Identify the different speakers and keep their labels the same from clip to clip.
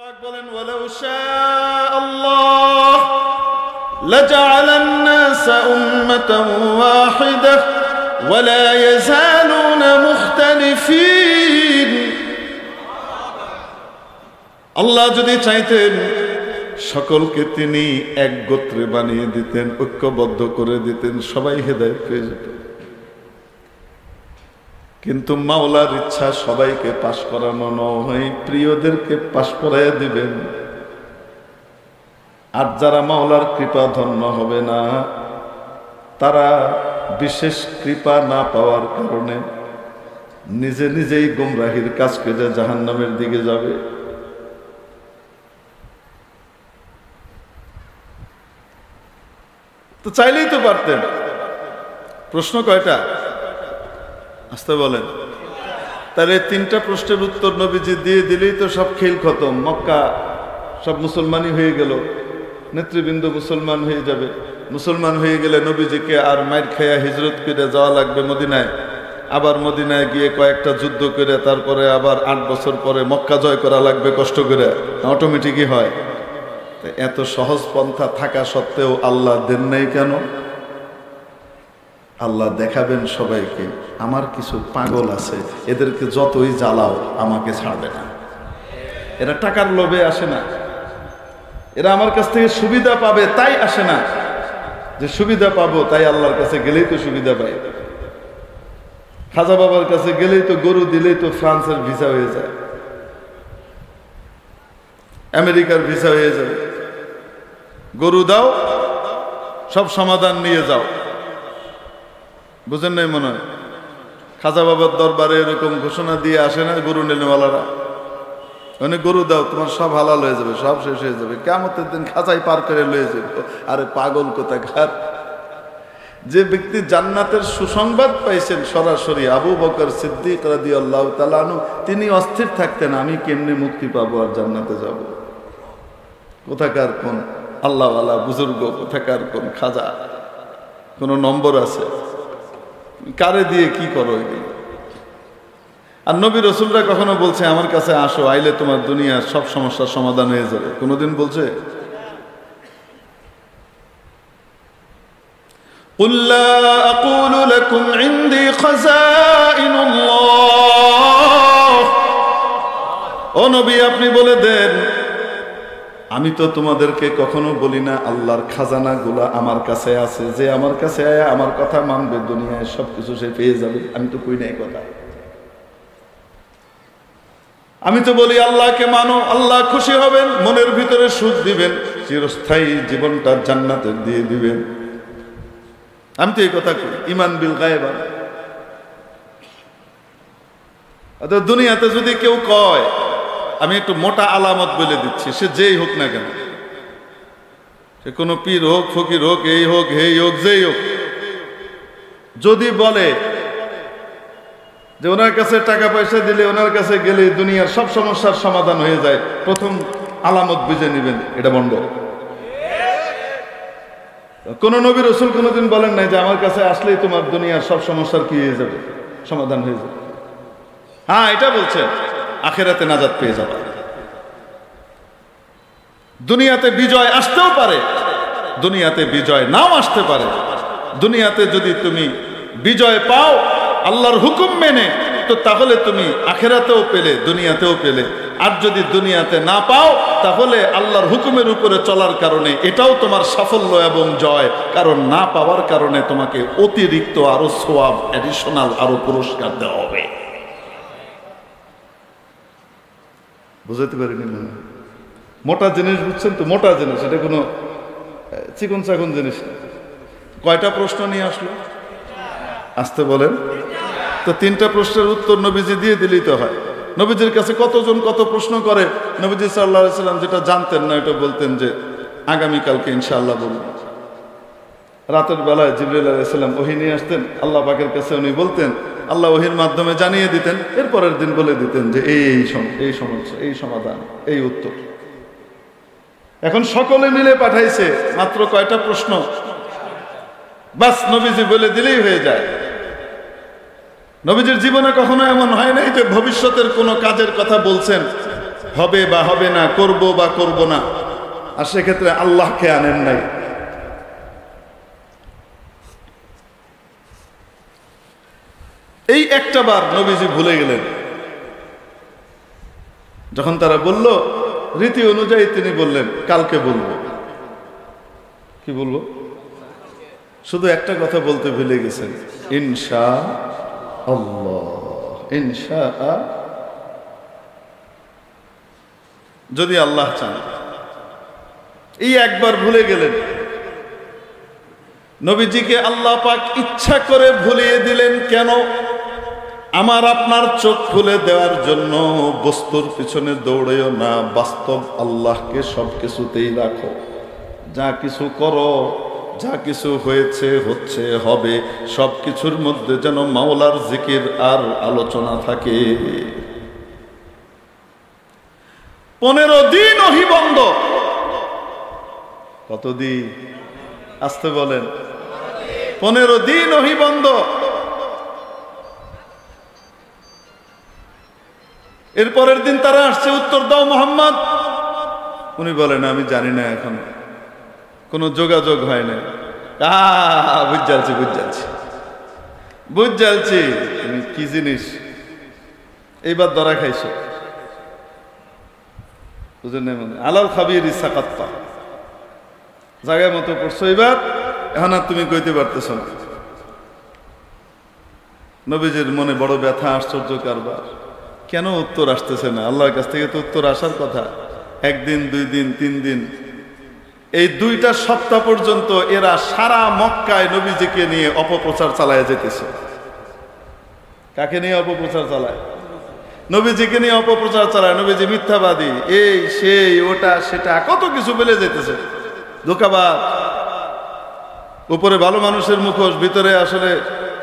Speaker 1: বলেন ওয়ালাউ শাআল্লাহ লাজআলান নাস উম্মাতান ওয়াহিদাহ ওয়ালা ইয়াযালুনা মুখতালিফিন। আল্লাহ যদি চাইতেন সকলকে তিনি এক গোত্রে বানিয়ে দিতেন, ঐক্যবদ্ধ করে দিতেন, সবাই হেদায়েত পেয়ে যেত। কিন্তু মাওলার ইচ্ছা সবাইকে পাশ করানো নয়, প্রিয়দেরকে পাশ করাইয়া দিবেন। আর যারা মাওলার কৃপা ধন্য হবে না, তারা বিশেষ কৃপা না পাওয়ার কারণে নিজে নিজেই গুমরাহির কাজ করে জাহান্নামের দিকে যাবে। তো চাইলেই তো পারতেন। প্রশ্ন কয়টা? আসতে বলেন। তাহলে তিনটা প্রশ্নের উত্তর নবীজি দিয়ে দিলেই তো সব খেল খতম। মক্কা সব মুসলমানই হয়ে গেল, নেতৃবৃন্দ মুসলমান হয়ে যাবে। মুসলমান হয়ে গেলে নবীজিকে আর মাইর খাইয়া হিজরত করে যাওয়া লাগবে মদিনায়। আবার মদিনায় গিয়ে কয়েকটা যুদ্ধ করে তারপরে আবার 8 বছর পরে মক্কা জয় করা লাগবে কষ্ট করে। অটোমেটিকই হয়। এত সহজ পন্থা থাকা সত্ত্বেও আল্লাহ দেন নাই কেন? আল্লাহ দেখাবেন সবাইকে, আমার কিছু পাগল আছে, এদেরকে যতই জ্বালাও আমাকে ছাড়বে না। এরা টাকার লোভে আসে না, এরা আমার কাছ থেকে সুবিধা পাবে তাই আসে না। যে সুবিধা পাবো তাই আল্লাহর কাছে গেলেই তো সুবিধা পাই। খাজা বাবার কাছে গেলেই তো, গরু দিলেই তো ফ্রান্সের ভিসা হয়ে যায়, আমেরিকার ভিসা হয়ে যাবে। গরু দাও, সব সমাধান নিয়ে যাও। বুঝেন নাই মনে হয়? খাজা বাবার দরবারে এরকম ঘোষণা দিয়ে আসে না গরু নেনেওয়ালারা? মানে গরু দাও, তোমার সব হালাল হয়ে যাবে, সব শেষ হয়ে যাবে, কিয়ামতের দিন খাঁচাই পার করে লয়ে যাবে। আরে পাগল কোথাকার! যে ব্যক্তি জান্নাতের সুসংবাদ পাইছেন সরাসরি, আবু বকর সিদ্দিক রাদিয়াল্লাহু তাআলা আনহু, তিনি অস্থির থাকতেন আমি কেমনে মুক্তি পাবো আর জান্নাতে যাব। কোথাকার কোন আল্লাহওয়ালা বুজুর্গ, কোথাকার কোন খাজা? কোন নম্বর আছে? কারে দিয়ে কি করো এগুলো? আর নবী রসুলরা কখনো বলছে আমার কাছে আসো, আইলে তোমার দুনিয়ার সব সমস্যার সমাধান হয়ে যাবে? কোনোদিন বলছে? قُلْ لَا أَقُولُ لَكُمْ عِنْدِي خَزَائِنُ اللَّهِ। ও নবী, আপনি বলে দেন আমি তো তোমাদেরকে কখনো বলি না আল্লাহর খাজানা গুলা আমার কাছে আছে, যে আমার কাছে আয়া আমার কথা মানবে দুনিয়ায় সবকিছু সে পেয়ে যাবে। আমি তো কই না এই কথা। আমি তো বলি আল্লাহকে মানো, আল্লাহ খুশি হবেন, মনের ভিতরে সুখ দিবেন, চিরস্থায়ী জীবনটা জান্নাতে দিয়ে দিবেন। আমি তো এই কথা কই, ঈমান বিল গায়ব। অর্থাৎ দুনিয়াতে যদি কেউ কয়, আমি একটু মোটা আলামত বলে দিচ্ছি, সে যেই হোক না কেন, সে কোনো পীর হোক, ফকির হোক, এই হোক, হেই হোক, যেই হোক, যদি বলে যে ওনার কাছে টাকা পয়সা দিলে, ওনার কাছে গেলে দুনিয়ার সব সমস্যার সমাধান হয়ে যায়, প্রথম আলামত বুঝে নেবেন এটা বন্ধ। কোন নবী রাসূল কোনোদিন বলেন নাই যে আমার কাছে আসলেই তোমার দুনিয়ার সব সমস্যার কি হয়ে যাবে, সমাধান হয়ে যাবে। হ্যাঁ, এটা বলছেন আখিরাতে নাজাত পেয়ে যাবে। দুনিয়াতে বিজয় আসতেও পারে, দুনিয়াতে বিজয় নাও আসতে পারে। দুনিয়াতে যদি তুমি বিজয় পাও আল্লাহর হুকুম মেনে, তো তাহলে তুমি আখিরাতেও পেলে, দুনিয়াতেও পেলে। আর যদি দুনিয়াতে না পাও, তাহলে আল্লাহর হুকুমের উপরে চলার কারণে এটাও তোমার সাফল্য এবং জয়। কারণ না পাওয়ার কারণে তোমাকে অতিরিক্ত আরো সওয়াব, অ্যাডিশনাল আরো পুরস্কার দেওয়া হবে। বুঝতে পারিনি মনে? মোটা জিনিস বুঝছেন তো? মোটা জিনিস, এটা কোনো চিকন চাকন জিনিস না। কয়টা প্রশ্ন নিয়ে আসলো? আসতে বলেন তো। 3টা প্রশ্নের উত্তর নবীজি দিয়ে দিলেই তো হয়। নবীজির কাছে কতজন কত প্রশ্ন করে, নবীজি সাল্লাল্লাহু আলাইহি ওয়াসাল্লাম যেটা জানতেন না এটা বলতেন যে আগামীকালকে ইনশাআল্লাহ বলব। রাতের বেলায় জিবরাইল আলাইহিস সালাম ওহী নিয়ে আসতেন, আল্লাহ পাকের কাছে উনি বলতেন, আল্লাহ ওহীর মাধ্যমে জানিয়ে দিতেন, এরপরের দিন বলে দিতেন যে এই সমস্যা, এই সমাধান, এই উত্তর। এখন সকলে মিলে পাঠাইছে, মাত্র কয়টা প্রশ্ন, বাস নবীজি বলে দিলেই হয়ে যায়। নবীজির জীবনে কখনো এমন হয় নাই যে ভবিষ্যতের কোনো কাজের কথা বলছেন, হবে বা হবে না, করব বা করব না, আর সেক্ষেত্রে আল্লাহকে আনেন নাই। এই একটা বার নবীজি ভুলে গেলেন। যখন তারা বলল, রীতি অনুযায়ী তিনি বললেন কালকে বলবো। কি বলবো? শুধু একটা কথা বলতে ভুলে গেছেন, ইনশা আল্লাহ, ইনশা, যদি আল্লাহ চান। এই একবার ভুলে গেলেন। নবীজিকে আল্লাহ পাক ইচ্ছা করে ভুলিয়ে দিলেন। কেন? আমার আপনার চোখ খুলে দেওয়ার জন্য। বস্তুর পিছনে দৌড়েও না, বাস্তব আল্লাহকে সব কিছুতেই রাখো। যা কিছু করো, যা কিছু হয়েছে, হচ্ছে, হবে, সব কিছুর মধ্যে যেন মাওলার জিকির আর আলোচনা থাকে। 15 দিন ওহী বন্ধ। কতদিন? আসতে বলেন। 15 দিন ওহী বন্ধ। এরপরের দিন তারা আসছে, উত্তর দাও মুহাম্মদ। উনি বলেন আমি জানি না, এখন কোনো যোগাযোগ হয় না। বুঝালছি তুমি কি জিনিস, এইবার ধরা খাইছো। বুঝলেন? মানে আলাল খাবির ইসাকাত্তা, জায়গায় মতো পড়ছো এবার, এখন আর তুমি কইতে পারতেছ না। নবীজির মনে বড় ব্যথা, আশ্চর্য কারবার। কেন উত্তর আসতেছে না? আল্লাহর কাছ থেকে তো উত্তর আসার কথা। 1 দিন, 2 দিন, 3 দিন, এই 2টা সপ্তাহ পর্যন্ত এরা সারা মক্কায় নবীজিকে নিয়ে অপপ্রচার চালায় যেতেছে। কাকে নিয়ে অপপ্রচার চালায়? নবীজিকে নিয়ে অপপ্রচার চালায়। নবীজি মিথ্যাবাদী, এই সেই, ওটা সেটা, কত কিছু বলে যেতেছে। ধোঁকাবাজ। উপরে ভালো মানুষের মুখোশ, ভিতরে আসলে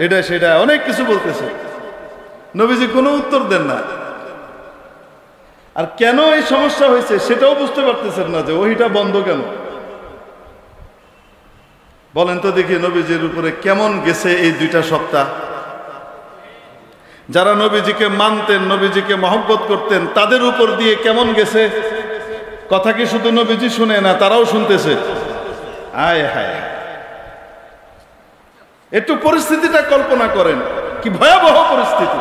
Speaker 1: এটা সেটা অনেক কিছু বলতেছে। নবীজি কোনো উত্তর দেন না। আর কেন এই সমস্যা হয়েছে সেটাও বুঝতে পারতেছেন না, যে ওহিটা বন্ধ কেন। বলেন তো দেখি, নবীজির উপরে কেমন গেছে এই 2টা সপ্তাহ? যারা নবীজিকে মানতেন, নবীজিকে মহব্বত করতেন, তাদের উপর দিয়ে কেমন গেছে? কথা কি শুধু নবীজি শুনে না, তারাও শুনতেছে। আয় হায়, একটু পরিস্থিতিটা কল্পনা করেন, কি ভয়াবহ পরিস্থিতি।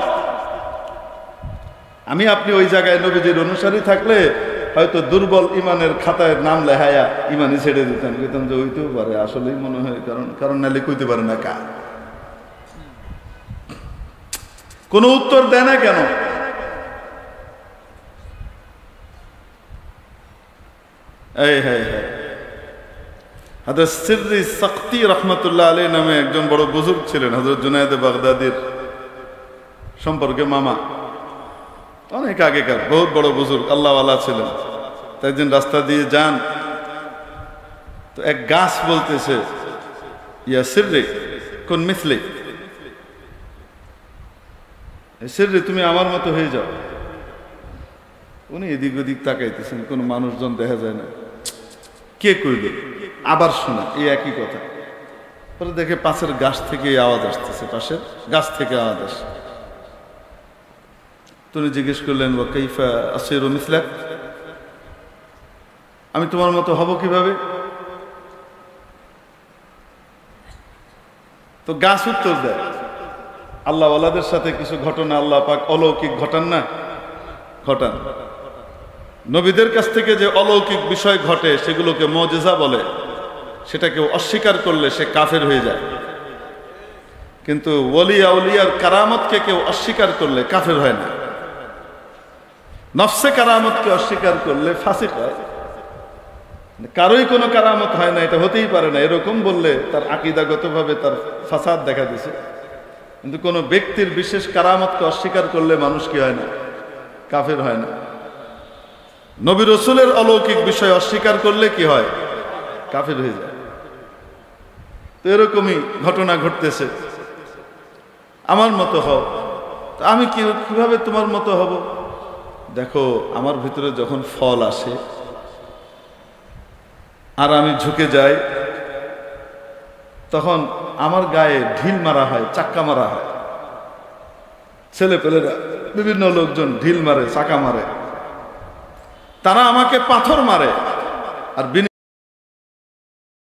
Speaker 1: আমি আপনি ওই জায়গায় নবীজির অনুসারী থাকলে হয়তো দুর্বল ইমানের খাতায় নাম লেখায়া ইমানই ছেড়ে দিতাম, কইতাম যে হইতেও পারে, আসলেই মনে হয়, কারণ নালে কইতে পারে না কা। কোনো উত্তর দেয় না কেন? এই হ্যাঁ হ্যাঁ, হযরত সিররি সাকতি রাহমাতুল্লাহ আলাইহি নামে একজন বড় বুজুর্গ ছিলেন। হযরত জুনায়েদ বাগদাদির সম্পর্কে মামা, অনেক আগেকার বহুত বড় বুজুর্গ, আল্লাহওয়ালা ছিলেন। তাই একদিন রাস্তা দিয়ে যান, তো এক গাছ বলতেছে, ইয়া সিররি কুন মিসলি, সিররি তুমি আমার মতো হয়ে যাও। উনি এদিক ওদিক তাকাইতেছেন, কোনো মানুষজন দেখা যায় না। কে কইল? আবার শোনা এই একই কথা। পরে দেখে পাশের গাছ থেকে আওয়াজ আসতেছে, পাশের গাছ থেকে আওয়াজ আসে। তুমি জিজ্ঞেস করলেন, ওয়া কাইফা আসিরু মিসলাক, আমি তোমার মতো হব কিভাবে? তো গাছ উত্তর দেয়, আল্লাহওয়ালাদের সাথে কিছু ঘটনা আল্লাহ পাক অলৌকিক ঘটান না? ঘটান। নবীদের কাছ থেকে যে অলৌকিক বিষয় ঘটে সেগুলোকে মুজিজা বলে। সেটা কেউ অস্বীকার করলে সে কাফের হয়ে যায়। কিন্তু ওলি আউলিয়ার কারামতকে কেউ অস্বীকার করলে কাফের হয় না। নফসে কারামতকে অস্বীকার করলে ফাসিক হয়। কারোই কোনো কারামত হয় না, এটা হতেই পারে না, এরকম বললে তার আকীদাগতভাবে তার ফাসাদ দেখা দিছে। কিন্তু কোনো ব্যক্তির বিশেষ কারামতকে অস্বীকার করলে মানুষ কি হয় না? কাফের হয় না। নবী রাসূলের অলৌকিক বিষয় অস্বীকার করলে কি হয়? কাফের হয়ে যায়। তো এরকমই ঘটনা ঘটতেছে। আমার মতো হও। আমি কিভাবে তোমার মতো হব? দেখো, আমার ভিতরে যখন ফল আসে আর আমি ঝুঁকে যাই, তখন আমার গায়ে ঢিল মারা হয়, চাক্কা মারা হয়। ছেলে পেলেরা, বিভিন্ন লোকজন ঢিল মারে, চাকা মারে। তারা আমাকে পাথর মারে আর